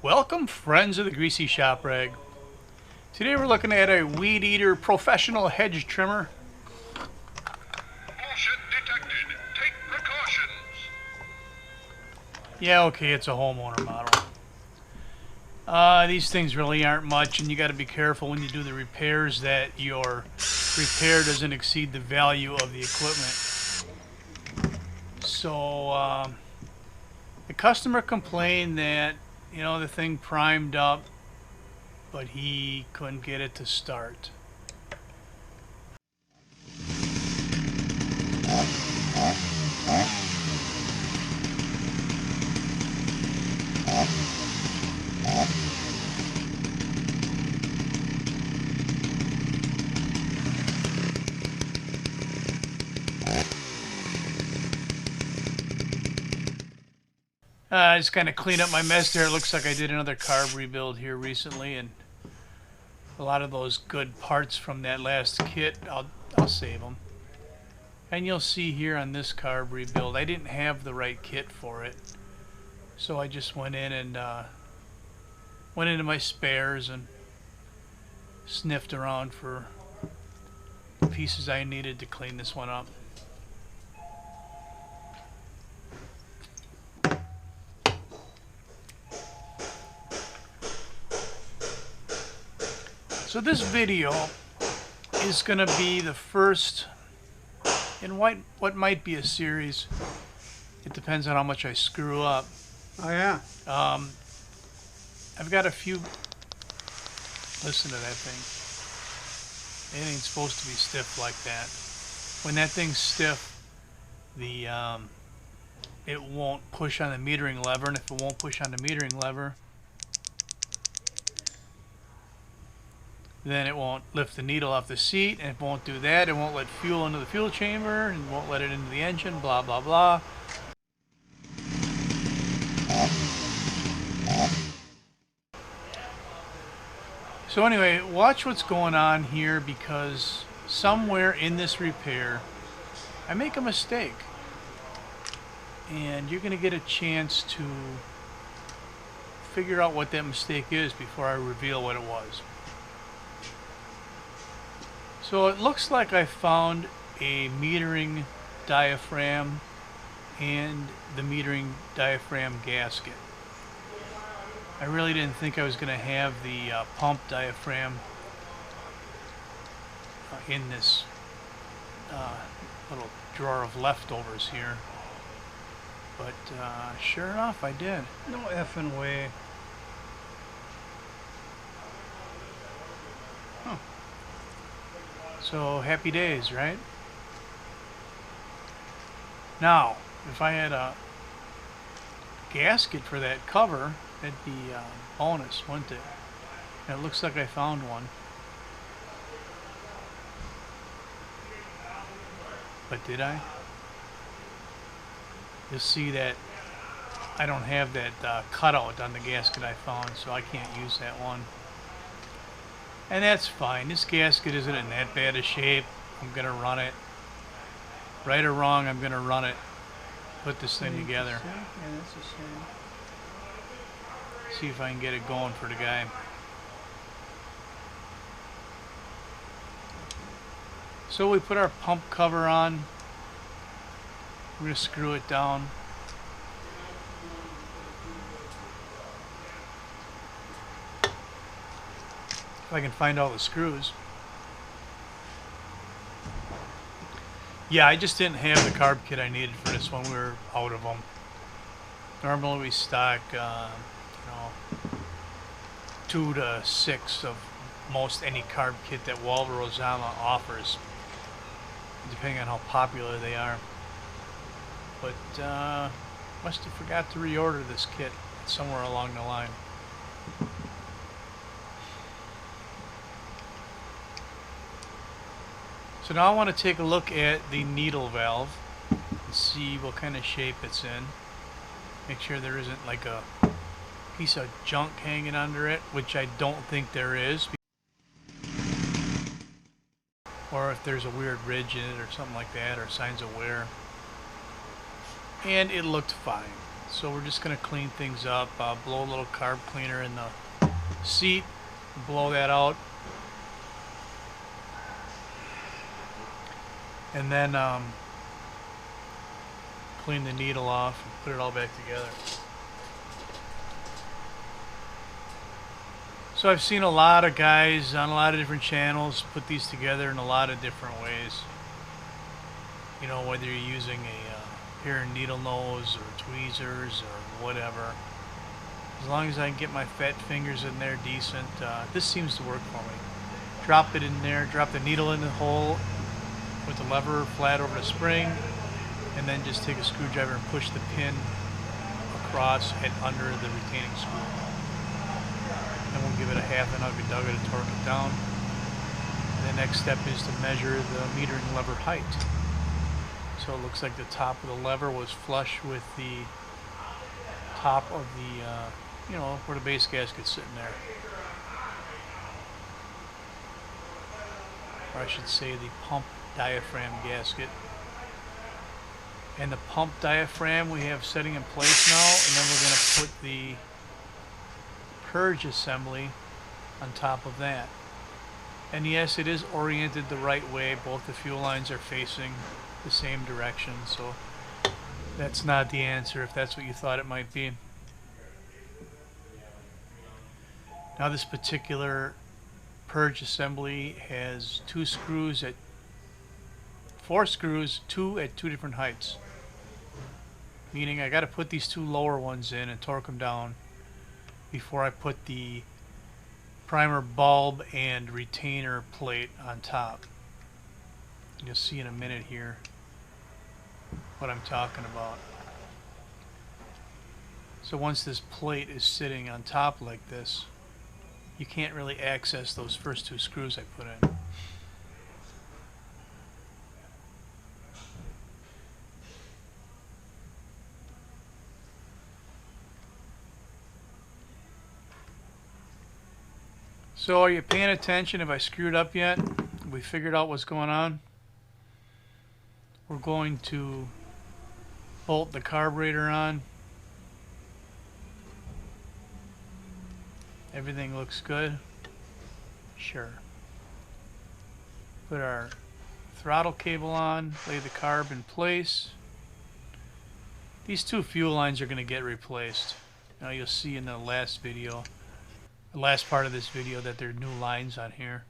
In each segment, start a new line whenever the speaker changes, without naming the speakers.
Welcome, friends of the Greasy Shop Rag. Today we're looking at a Weedeater professional hedge trimmer.
Bullshit detected. Take precautions.
Yeah, okay, it's a homeowner model. These things really aren't much, and you got to be careful when you do the repairs that your repair doesn't exceed the value of the equipment. So the customer complained that the thing primed up, but he couldn't get it to start. I just kind of cleaned up my mess there. It looks like I did another carb rebuild here recently, and a lot of those good parts from that last kit, I'll save them. And you'll see here on this carb rebuild, I didn't have the right kit for it, so I just went in and went into my spares and sniffed around for the pieces I needed to clean this one up. So this video is going to be the first in what might be a series. It depends on how much I screw up.
Oh yeah.
I've got a few. Listen to that thing. It ain't supposed to be stiff like that. When that thing's stiff, it won't push on the metering lever, and if it won't push on the metering lever, then it won't lift the needle off the seat, and it won't do that. It won't let fuel into the fuel chamber, and won't let it into the engine, blah, blah, blah. So anyway, watch what's going on here, because somewhere in this repair, I make a mistake. And you're going to get a chance to figure out what that mistake is before I reveal what it was. So it looks like I found a metering diaphragm and the metering diaphragm gasket. I really didn't think I was going to have the pump diaphragm in this little drawer of leftovers here. But sure enough, I did.
No effing way.
Huh. So happy days, right? Now, if I had a gasket for that cover, that'd be a bonus, wouldn't it? And it looks like I found one. But did I? You'll see that I don't have that cutout on the gasket I found, so I can't use that one. And that's fine. This gasket isn't in that bad a shape. I'm going to run it. Right or wrong, I'm going to run it. Put this thing together.
Yeah, that's a shame.
See if I can get it going for the guy. So we put our pump cover on. We're going to screw it down. If I can find all the screws. Yeah, I just didn't have the carb kit I needed for this one. We were out of them. Normally we stock, 2 to 6 of most any carb kit that Waldo offers, depending on how popular they are. But must have forgot to reorder this kit somewhere along the line. So now I want to take a look at the needle valve and see what kind of shape it's in. Make sure there isn't like a piece of junk hanging under it, which I don't think there is. Or if there's a weird ridge in it or something like that, or signs of wear. And it looked fine. So we're just going to clean things up, blow a little carb cleaner in the seat, blow that out, and then clean the needle off and put it all back together. So I've seen a lot of guys on a lot of different channels put these together in a lot of different ways. You know, whether you're using a pair of needle nose or tweezers or whatever. As long as I can get my fat fingers in there decent, this seems to work for me. Drop it in there, drop the needle in the hole with the lever flat over the spring, and then just take a screwdriver and push the pin across and under the retaining screw. Then we'll give it a half an ugly dugger to torque it down. The next step is to measure the metering lever height. So it looks like the top of the lever was flush with the top of the, you know, where the base gasket's sitting there. Or I should say the pump diaphragm gasket. And the pump diaphragm we have setting in place now, and then we're going to put the purge assembly on top of that. And yes, it is oriented the right way. Both the fuel lines are facing the same direction, so that's not the answer if that's what you thought it might be. Now this particular purge assembly has four screws, two at two different heights. Meaning I got to put these two lower ones in and torque them down before I put the primer bulb and retainer plate on top. You'll see in a minute here what I'm talking about. So once this plate is sitting on top like this, you can't really access those first two screws I put in. So are you paying attention? Have I screwed up yet? Have we figured out what's going on? We're going to bolt the carburetor on. Everything looks good. Sure. Put our throttle cable on, lay the carb in place. These two fuel lines are going to get replaced. Now you'll see in the last video, the last part of this video, that there are new lines on here.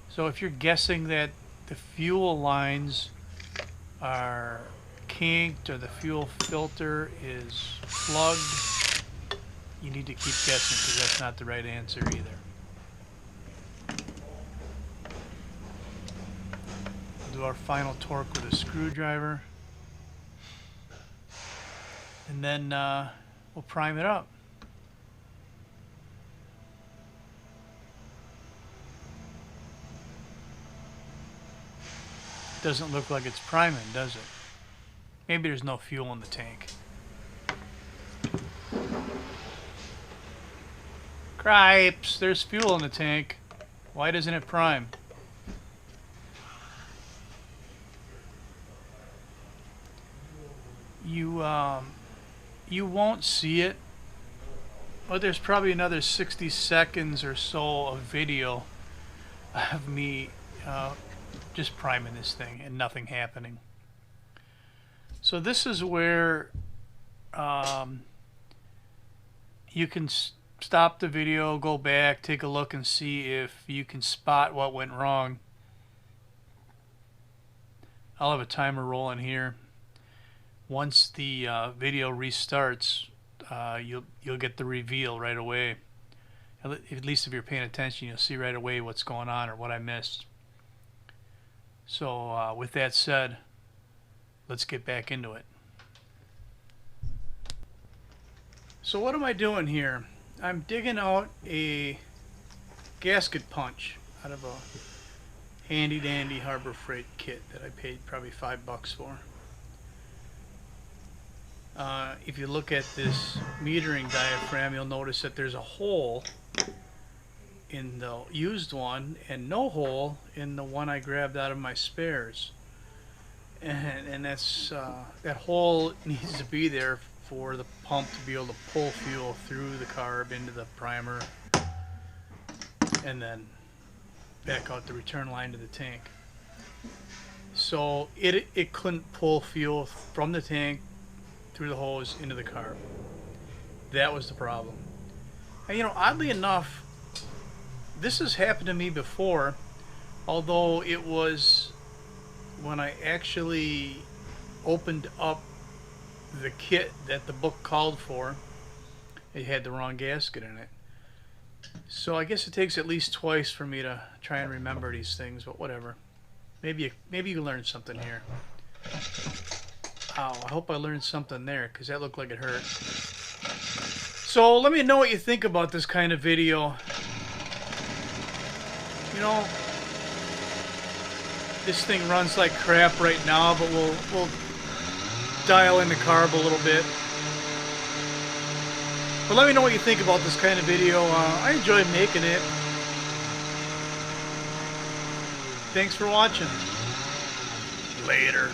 So if you're guessing that the fuel lines are kinked or the fuel filter is plugged, you need to keep guessing, because that's not the right answer either. We'll do our final torque with a screwdriver, and then we'll prime it up. Doesn't look like it's priming, does it? Maybe there's no fuel in the tank. Cripes, there's fuel in the tank. Why doesn't it prime? You won't see it, but there's probably another 60 seconds or so of video of me just priming this thing and nothing happening. So this is where you can stop the video, go back, take a look, and see if you can spot what went wrong. I'll have a timer rolling here. Once the video restarts, you'll get the reveal right away. At least if you're paying attention, you'll see right away what's going on or what I missed. So with that said, let's get back into it. So what am I doing here? I'm digging out a gasket punch out of a handy dandy Harbor Freight kit that I paid probably $5 for. If you look at this metering diaphragm, you'll notice that there's a hole in the used one and no hole in the one I grabbed out of my spares. and that's that hole needs to be there for the pump to be able to pull fuel through the carb into the primer and then back out the return line to the tank. So it couldn't pull fuel from the tank through the hose into the carb. That was the problem. And, you know, oddly enough, this has happened to me before, although it was when I actually opened up the kit that the book called for. It had the wrong gasket in it. So I guess it takes at least twice for me to try and remember these things, but whatever. Maybe you learned something here. Ow, I hope I learned something there, because that looked like it hurt. So let me know what you think about this kind of video. You know, this thing runs like crap right now, but we'll dial in the carb a little bit. But let me know what you think about this kind of video. I enjoy making it. Thanks for watching. Later.